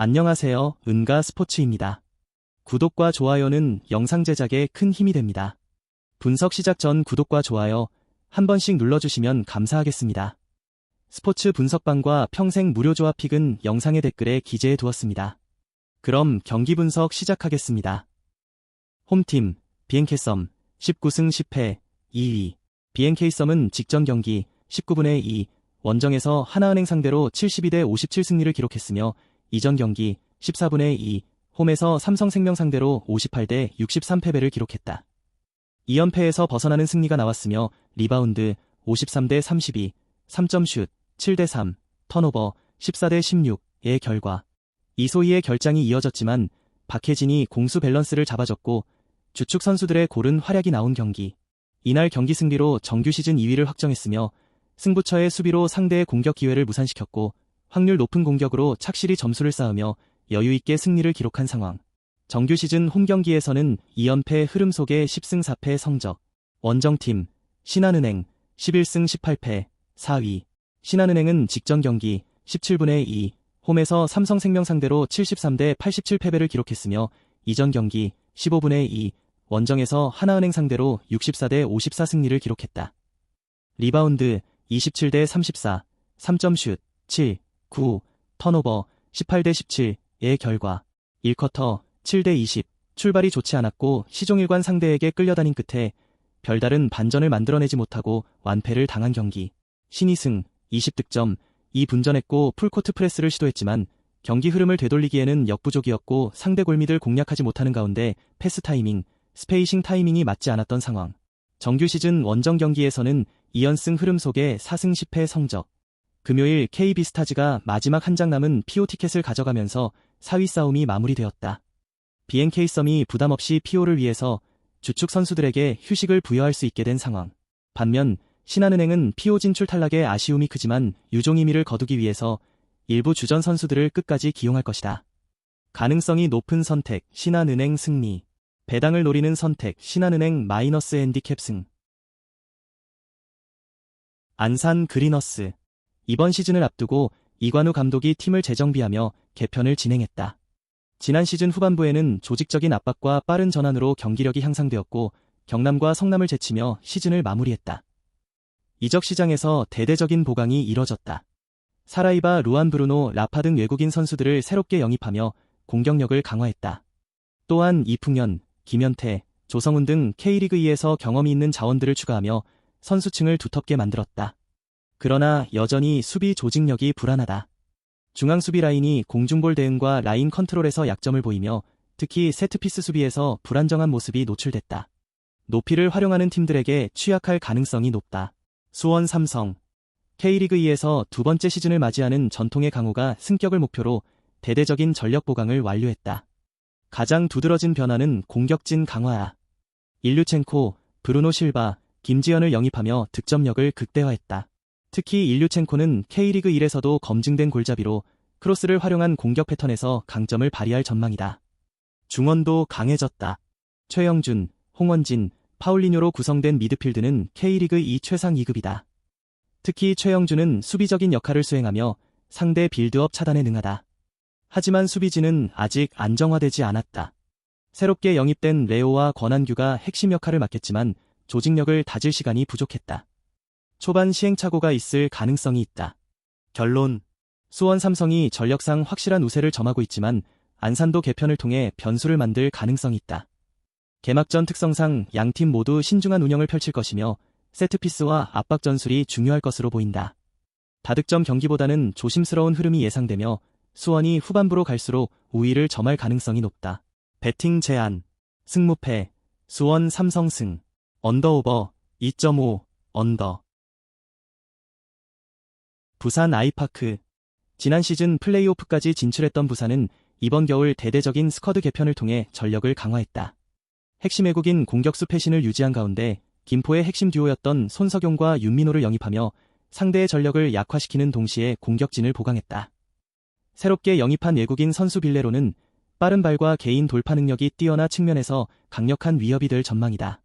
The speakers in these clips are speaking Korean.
안녕하세요, 은가 스포츠입니다. 구독과 좋아요는 영상 제작에 큰 힘이 됩니다. 분석 시작 전 구독과 좋아요 한 번씩 눌러주시면 감사하겠습니다. 스포츠 분석방과 평생 무료 조합픽은 영상의 댓글에 기재해 두었습니다. 그럼 경기 분석 시작하겠습니다. 홈팀, BNK썸, 19승 10패, 2위. BNK썸은 직전 경기 19분의 2, 원정에서 하나은행 상대로 72대 57 승리를 기록했으며 이전 경기 14분의 2, 홈에서 삼성생명 상대로 58대 63 패배를 기록했다. 2연패에서 벗어나는 승리가 나왔으며 리바운드 53대 32, 3점슛 7대 3, 턴오버 14대 16의 결과 이소희의 결장이 이어졌지만 박혜진이 공수 밸런스를 잡아줬고 주축 선수들의 고른 활약이 나온 경기. 이날 경기 승리로 정규 시즌 2위를 확정했으며 승부처의 수비로 상대의 공격 기회를 무산시켰고 확률 높은 공격으로 착실히 점수를 쌓으며 여유있게 승리를 기록한 상황. 정규 시즌 홈 경기에서는 2연패 흐름 속의 10승 4패 성적. 원정팀, 신한은행, 11승 18패, 4위. 신한은행은 직전 경기 17분의 2, 홈에서 삼성생명 상대로 73대 87 패배를 기록했으며 이전 경기 15분의 2, 원정에서 하나은행 상대로 64대 54 승리를 기록했다. 리바운드 27대 34, 3점슛 7, 9, 턴오버 18대 17의 결과 1쿼터 7대 20, 출발이 좋지 않았고 시종일관 상대에게 끌려다닌 끝에 별다른 반전을 만들어내지 못하고 완패를 당한 경기. 신이승 20득점, 2분전했고 풀코트 프레스를 시도했지만 경기 흐름을 되돌리기에는 역부족이었고 상대 골밑을 공략하지 못하는 가운데 패스 타이밍, 스페이싱 타이밍이 맞지 않았던 상황. 정규 시즌 원정 경기에서는 2연승 흐름 속의 4승 10패 성적. 금요일 KB스타즈가 마지막 한 장 남은 PO 티켓을 가져가면서 4위 싸움이 마무리되었다. BNK썸이 부담없이 PO를 위해서 주축 선수들에게 휴식을 부여할 수 있게 된 상황. 반면 신한은행은 PO 진출 탈락에 아쉬움이 크지만 유종 의미를 거두기 위해서 일부 주전 선수들을 끝까지 기용할 것이다. 가능성이 높은 선택, 신한은행 승리. 배당을 노리는 선택, 신한은행 마이너스 핸디캡 승. 안산 그리너스. 이번 시즌을 앞두고 이관우 감독이 팀을 재정비하며 개편을 진행했다. 지난 시즌 후반부에는 조직적인 압박과 빠른 전환으로 경기력이 향상되었고 경남과 성남을 제치며 시즌을 마무리했다. 이적 시장에서 대대적인 보강이 이뤄졌다. 사라이바, 루안 브루노, 라파 등 외국인 선수들을 새롭게 영입하며 공격력을 강화했다. 또한 이풍현, 김현태, 조성훈 등 K리그2에서 경험이 있는 자원들을 추가하며 선수층을 두텁게 만들었다. 그러나 여전히 수비 조직력이 불안하다. 중앙 수비 라인이 공중볼 대응과 라인 컨트롤에서 약점을 보이며 특히 세트피스 수비에서 불안정한 모습이 노출됐다. 높이를 활용하는 팀들에게 취약할 가능성이 높다. 수원 삼성. K리그2에서 두 번째 시즌을 맞이하는 전통의 강호가 승격을 목표로 대대적인 전력 보강을 완료했다. 가장 두드러진 변화는 공격진 강화야. 일류첸코, 브루노 실바, 김지현을 영입하며 득점력을 극대화했다. 특히 일류첸코는 K리그 1에서도 검증된 골잡이로 크로스를 활용한 공격 패턴에서 강점을 발휘할 전망이다. 중원도 강해졌다. 최영준, 홍원진, 파울리뇨로 구성된 미드필드는 K리그 2 최상 2급이다. 특히 최영준은 수비적인 역할을 수행하며 상대 빌드업 차단에 능하다. 하지만 수비진은 아직 안정화되지 않았다. 새롭게 영입된 레오와 권한규가 핵심 역할을 맡겠지만 조직력을 다질 시간이 부족했다. 초반 시행착오가 있을 가능성이 있다. 결론. 수원 삼성이 전력상 확실한 우세를 점하고 있지만 안산도 개편을 통해 변수를 만들 가능성이 있다. 개막전 특성상 양팀 모두 신중한 운영을 펼칠 것이며 세트피스와 압박 전술이 중요할 것으로 보인다. 다득점 경기보다는 조심스러운 흐름이 예상되며 수원이 후반부로 갈수록 우위를 점할 가능성이 높다. 배팅 제한. 승무패. 수원 삼성승. 언더오버 2.5 언더. 부산 아이파크. 지난 시즌 플레이오프까지 진출했던 부산은 이번 겨울 대대적인 스쿼드 개편을 통해 전력을 강화했다. 핵심 외국인 공격수 패신을 유지한 가운데 김포의 핵심 듀오였던 손석용과 윤민호를 영입하며 상대의 전력을 약화시키는 동시에 공격진을 보강했다. 새롭게 영입한 외국인 선수 빌레로는 빠른 발과 개인 돌파 능력이 뛰어나 측면에서 강력한 위협이 될 전망이다.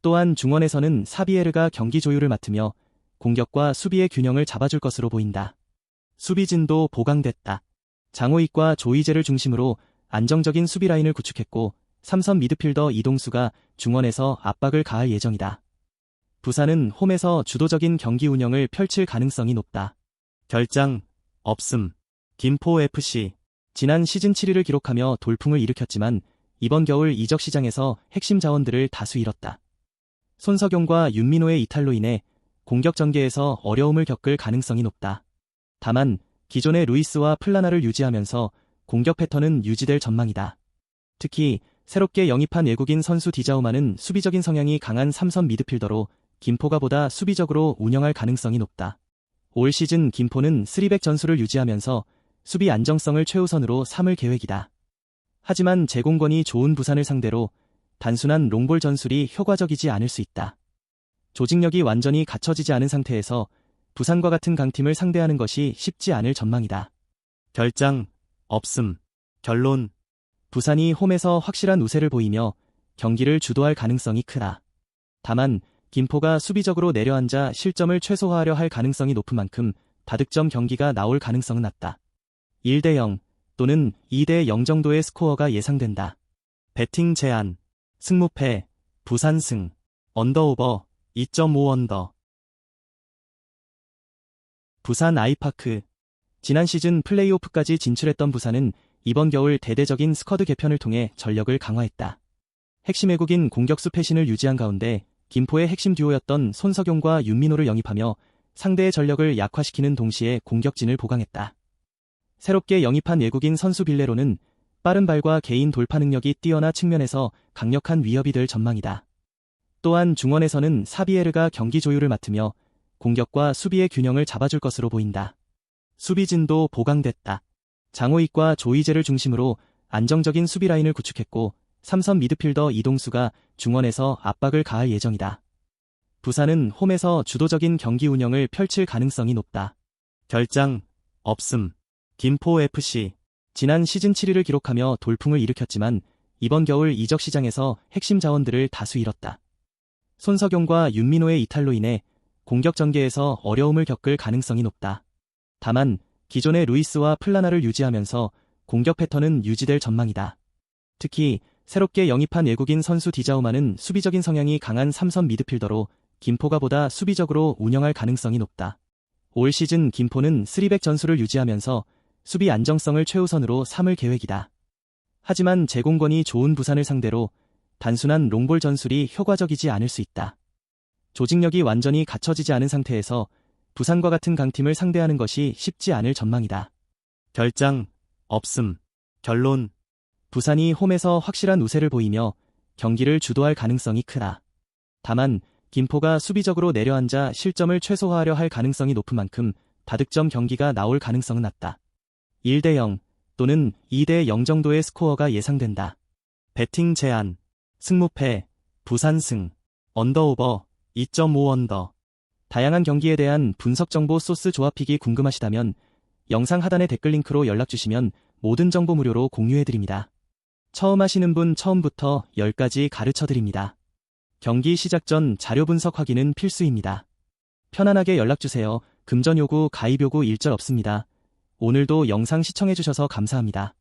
또한 중원에서는 사비에르가 경기 조율을 맡으며 공격과 수비의 균형을 잡아줄 것으로 보인다. 수비진도 보강됐다. 장호익과 조이제를 중심으로 안정적인 수비 라인을 구축했고 삼선 미드필더 이동수가 중원에서 압박을 가할 예정이다. 부산은 홈에서 주도적인 경기 운영을 펼칠 가능성이 높다. 결장 없음. 김포FC. 지난 시즌 7위를 기록하며 돌풍을 일으켰지만 이번 겨울 이적 시장에서 핵심 자원들을 다수 잃었다. 손석용과 윤민호의 이탈로 인해 공격 전개에서 어려움을 겪을 가능성이 높다. 다만 기존의 루이스와 플라나를 유지하면서 공격 패턴은 유지될 전망이다. 특히 새롭게 영입한 외국인 선수 디자우마는 수비적인 성향이 강한 삼선 미드필더로 김포가 보다 수비적으로 운영할 가능성이 높다. 올 시즌 김포는 3백 전술을 유지하면서 수비 안정성을 최우선으로 삼을 계획이다. 하지만 제공권이 좋은 부산을 상대로 단순한 롱볼 전술이 효과적이지 않을 수 있다. 조직력이 완전히 갖춰지지 않은 상태에서 부산과 같은 강팀을 상대하는 것이 쉽지 않을 전망이다. 결장 없음. 결론. 부산이 홈에서 확실한 우세를 보이며 경기를 주도할 가능성이 크다. 다만 김포가 수비적으로 내려앉아 실점을 최소화하려 할 가능성이 높은 만큼 다득점 경기가 나올 가능성은 낮다. 1대0 또는 2대0 정도의 스코어가 예상된다. 배팅 제한. 승무패. 부산승. 언더오버 2.5 언더. 부산 아이파크. 지난 시즌 플레이오프까지 진출했던 부산은 이번 겨울 대대적인 스쿼드 개편을 통해 전력을 강화했다. 핵심 외국인 공격수 패신을 유지한 가운데 김포의 핵심 듀오였던 손석용과 윤민호를 영입하며 상대의 전력을 약화시키는 동시에 공격진을 보강했다. 새롭게 영입한 외국인 선수 빌레로는 빠른 발과 개인 돌파 능력이 뛰어나 측면에서 강력한 위협이 될 전망이다. 또한 중원에서는 사비에르가 경기 조율을 맡으며 공격과 수비의 균형을 잡아줄 것으로 보인다. 수비진도 보강됐다. 장호익과 조이제를 중심으로 안정적인 수비 라인을 구축했고 삼선 미드필더 이동수가 중원에서 압박을 가할 예정이다. 부산은 홈에서 주도적인 경기 운영을 펼칠 가능성이 높다. 결장 없음. 김포FC. 지난 시즌 7위를 기록하며 돌풍을 일으켰지만 이번 겨울 이적 시장에서 핵심 자원들을 다수 잃었다. 손석용과 윤민호의 이탈로 인해 공격 전개에서 어려움을 겪을 가능성이 높다. 다만 기존의 루이스와 플라나를 유지하면서 공격 패턴은 유지될 전망이다. 특히 새롭게 영입한 외국인 선수 디자우마는 수비적인 성향이 강한 삼선 미드필더로 김포가 보다 수비적으로 운영할 가능성이 높다. 올 시즌 김포는 3백 전술을 유지하면서 수비 안정성을 최우선으로 삼을 계획이다. 하지만 제공권이 좋은 부산을 상대로 단순한 롱볼 전술이 효과적이지 않을 수 있다. 조직력이 완전히 갖춰지지 않은 상태에서 부산과 같은 강팀을 상대하는 것이 쉽지 않을 전망이다. 결장 없음. 결론. 부산이 홈에서 확실한 우세를 보이며 경기를 주도할 가능성이 크다. 다만 김포가 수비적으로 내려앉아 실점을 최소화하려 할 가능성이 높은 만큼 다득점 경기가 나올 가능성은 낮다. 1대0 또는 2대0 정도의 스코어가 예상된다. 배팅 제한. 승무패. 부산승. 언더오버 2.5 언더. 다양한 경기에 대한 분석 정보 소스 조합픽이 궁금하시다면 영상 하단의 댓글 링크로 연락주시면 모든 정보 무료로 공유해드립니다. 처음 하시는 분 처음부터 10가지 가르쳐드립니다. 경기 시작 전 자료 분석 확인은 필수입니다. 편안하게 연락주세요. 금전 요구, 가입 요구 일절 없습니다. 오늘도 영상 시청해주셔서 감사합니다.